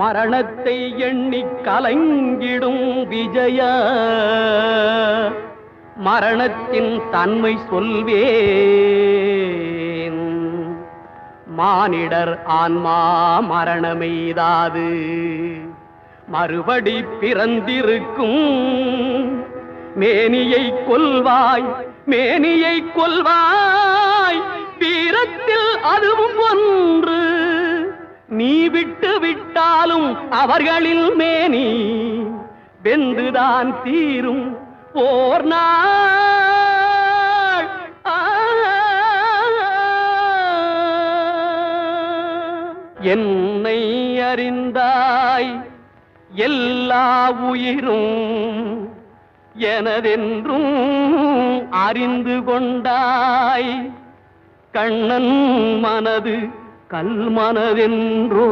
மரணத்தை எண்ணி கலங்கிடும் விஜய மரணத்தின் தன்மை சொல்வேன். மானிடர் ஆன்மா மரணமெய்தாது மறுபடி பிறந்திருக்கும். மேனியை கொல்வாய் மேனியை கொல்வாய் வீரத்தில் அதுவும் ஒன்று. நீ விட்டு விட்டாலும் அவர்களில் மேனி வெந்துதான் தீரும் ஓர் நாள். என்னை அறிந்தாய் எல்லா உயிரும் எனதென்றும் அறிந்து கொண்டாய். கண்ணன் மனது கல் மனதென்றோ